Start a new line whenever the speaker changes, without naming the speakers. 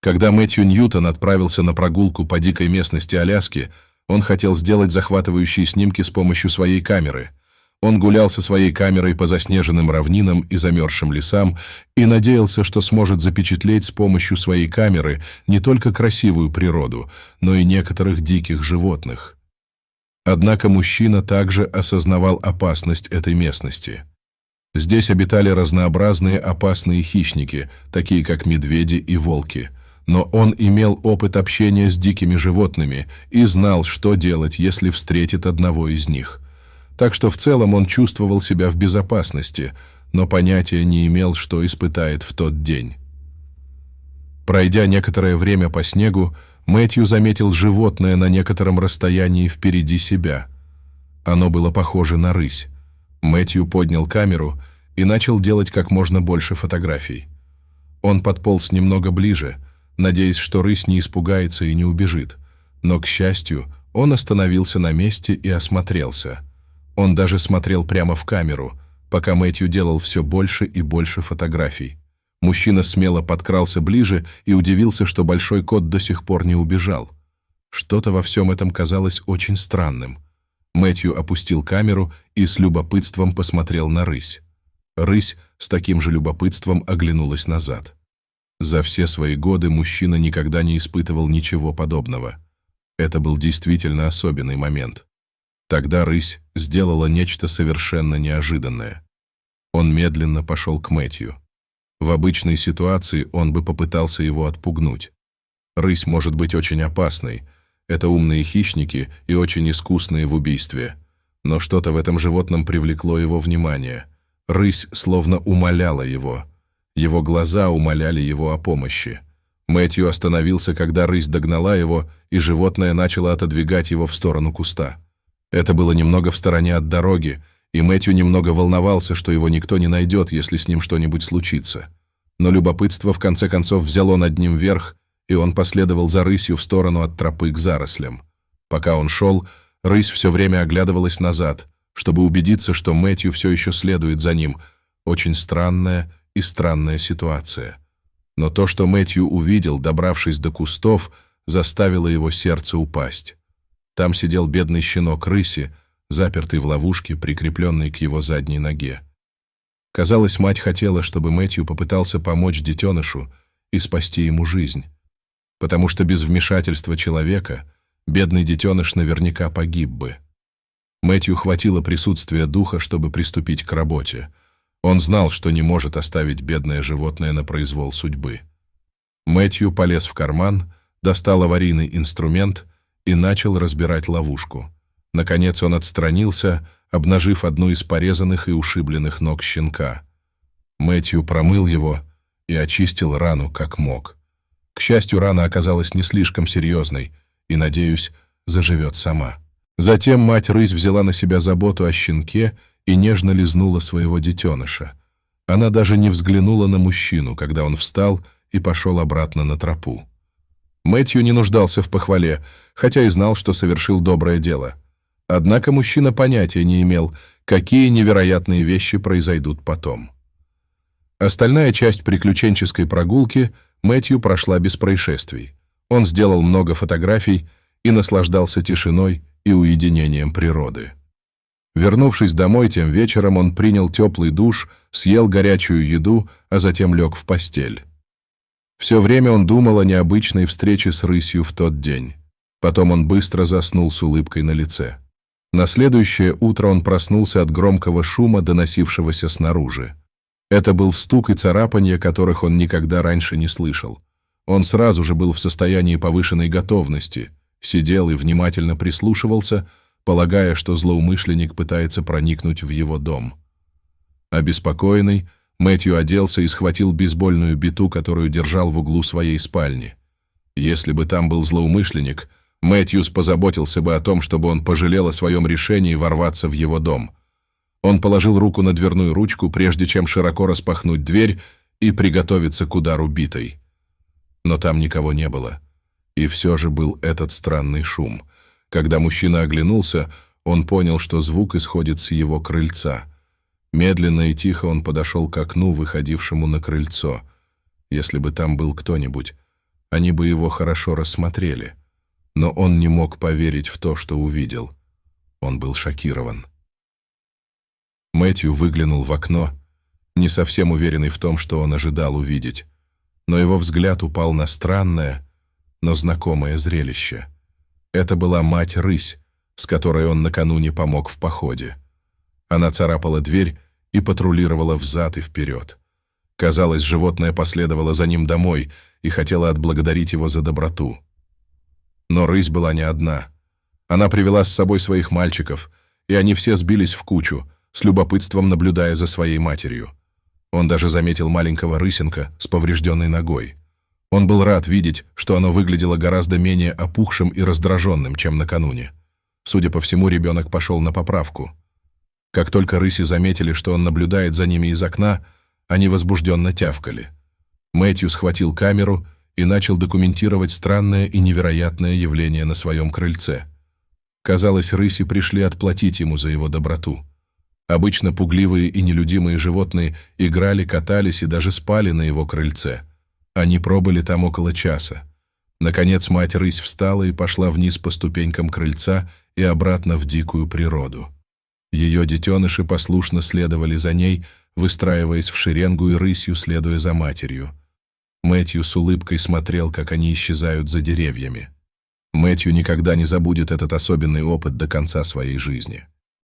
Когда Мэтью Ньютон отправился на прогулку по дикой местности Аляски, он хотел сделать захватывающие снимки с помощью своей камеры. Он гулял со своей камерой по заснеженным равнинам и замерзшим лесам и надеялся, что сможет запечатлеть с помощью своей камеры не только красивую природу, но и некоторых диких животных. Однако мужчина также осознавал опасность этой местности. Здесь обитали разнообразные опасные хищники, такие как медведи и волки. Но он имел опыт общения с дикими животными и знал, что делать, если встретит одного из них. Так что в целом он чувствовал себя в безопасности, но понятия не имел, что испытает в тот день. Пройдя некоторое время по снегу, Мэтью заметил животное на некотором расстоянии впереди себя. Оно было похоже на рысь. Мэтью поднял камеру и начал делать как можно больше фотографий. Он подполз немного ближе, надеясь, что рысь не испугается и не убежит. Но, к счастью, он остановился на месте и осмотрелся. Он даже смотрел прямо в камеру, пока Мэтью делал все больше и больше фотографий. Мужчина смело подкрался ближе и удивился, что большой кот до сих пор не убежал. Что-то во всем этом казалось очень странным. Мэтью опустил камеру и с любопытством посмотрел на рысь. Рысь с таким же любопытством оглянулась назад. За все свои годы мужчина никогда не испытывал ничего подобного. Это был действительно особенный момент. Тогда рысь сделала нечто совершенно неожиданное. Он медленно пошел к Мэтью. В обычной ситуации он бы попытался его отпугнуть. Рысь может быть очень опасной. Это умные хищники и очень искусные в убийстве. Но что-то в этом животном привлекло его внимание. Рысь словно умоляла его. Его глаза умоляли его о помощи. Мэтью остановился, когда рысь догнала его, и животное начало отодвигать его в сторону куста. Это было немного в стороне от дороги, и Мэтью немного волновался, что его никто не найдет, если с ним что-нибудь случится. Но любопытство в конце концов взяло над ним верх, и он последовал за рысью в сторону от тропы к зарослям. Пока он шел, рысь все время оглядывалась назад, чтобы убедиться, что Мэтью все еще следует за ним. Очень странная и странная ситуация. Но то, что Мэтью увидел, добравшись до кустов, заставило его сердце упасть. Там сидел бедный щенок рыси, запертый в ловушке, прикрепленной к его задней ноге. Казалось, мать хотела, чтобы Мэтью попытался помочь детенышу и спасти ему жизнь. Потому что без вмешательства человека бедный детеныш наверняка погиб бы. Мэтью хватило присутствия духа, чтобы приступить к работе. Он знал, что не может оставить бедное животное на произвол судьбы. Мэтью полез в карман, достал аварийный инструмент и начал разбирать ловушку. Наконец он отстранился, обнажив одну из порезанных и ушибленных ног щенка. Мэтью промыл его и очистил рану как мог. К счастью, рана оказалась не слишком серьезной и, надеюсь, заживет сама. Затем мать-рысь взяла на себя заботу о щенке и нежно лизнула своего детеныша. Она даже не взглянула на мужчину, когда он встал и пошел обратно на тропу. Мэтью не нуждался в похвале, хотя и знал, что совершил доброе дело. Однако мужчина понятия не имел, какие невероятные вещи произойдут потом. Остальная часть приключенческой прогулки Мэтью прошла без происшествий. Он сделал много фотографий и наслаждался тишиной и уединением природы. Вернувшись домой тем вечером, он принял теплый душ, съел горячую еду, а затем лег в постель. Все время он думал о необычной встрече с рысью в тот день. Потом он быстро заснул с улыбкой на лице. На следующее утро он проснулся от громкого шума, доносившегося снаружи. Это был стук и царапанье, которых он никогда раньше не слышал. Он сразу же был в состоянии повышенной готовности, сидел и внимательно прислушивался, полагая, что злоумышленник пытается проникнуть в его дом. Обеспокоенный, Мэтью оделся и схватил бейсбольную биту, которую держал в углу своей спальни. Если бы там был злоумышленник, Мэтьюс позаботился бы о том, чтобы он пожалел о своем решении ворваться в его дом. Он положил руку на дверную ручку, прежде чем широко распахнуть дверь и приготовиться к удару битой. Но там никого не было. И все же был этот странный шум. Когда мужчина оглянулся, он понял, что звук исходит с его крыльца. Медленно и тихо он подошел к окну, выходившему на крыльцо. Если бы там был кто-нибудь, они бы его хорошо рассмотрели. Но он не мог поверить в то, что увидел. Он был шокирован. Мэтью выглянул в окно, не совсем уверенный в том, что он ожидал увидеть, но его взгляд упал на странное, но знакомое зрелище. Это была мать-рысь, с которой он накануне помог в походе. Она царапала дверь и патрулировала взад и вперед. Казалось, животное последовало за ним домой и хотело отблагодарить его за доброту. Но рысь была не одна. Она привела с собой своих мальчиков, и они все сбились в кучу, с любопытством наблюдая за своей матерью. Он даже заметил маленького рысенка с поврежденной ногой. Он был рад видеть, что оно выглядело гораздо менее опухшим и раздраженным, чем накануне. Судя по всему, ребенок пошел на поправку. Как только рыси заметили, что он наблюдает за ними из окна, они возбужденно тявкали. Мэтью схватил камеру и начал документировать странное и невероятное явление на своем крыльце. Казалось, рыси пришли отплатить ему за его доброту. Обычно пугливые и нелюдимые животные играли, катались и даже спали на его крыльце. Они пробыли там около часа. Наконец мать-рысь встала и пошла вниз по ступенькам крыльца и обратно в дикую природу. Ее детеныши послушно следовали за ней, выстраиваясь в шеренгу и рысью следуя за матерью. Мэтью с улыбкой смотрел, как они исчезают за деревьями. Мэтью никогда не забудет этот особенный опыт до конца своей жизни.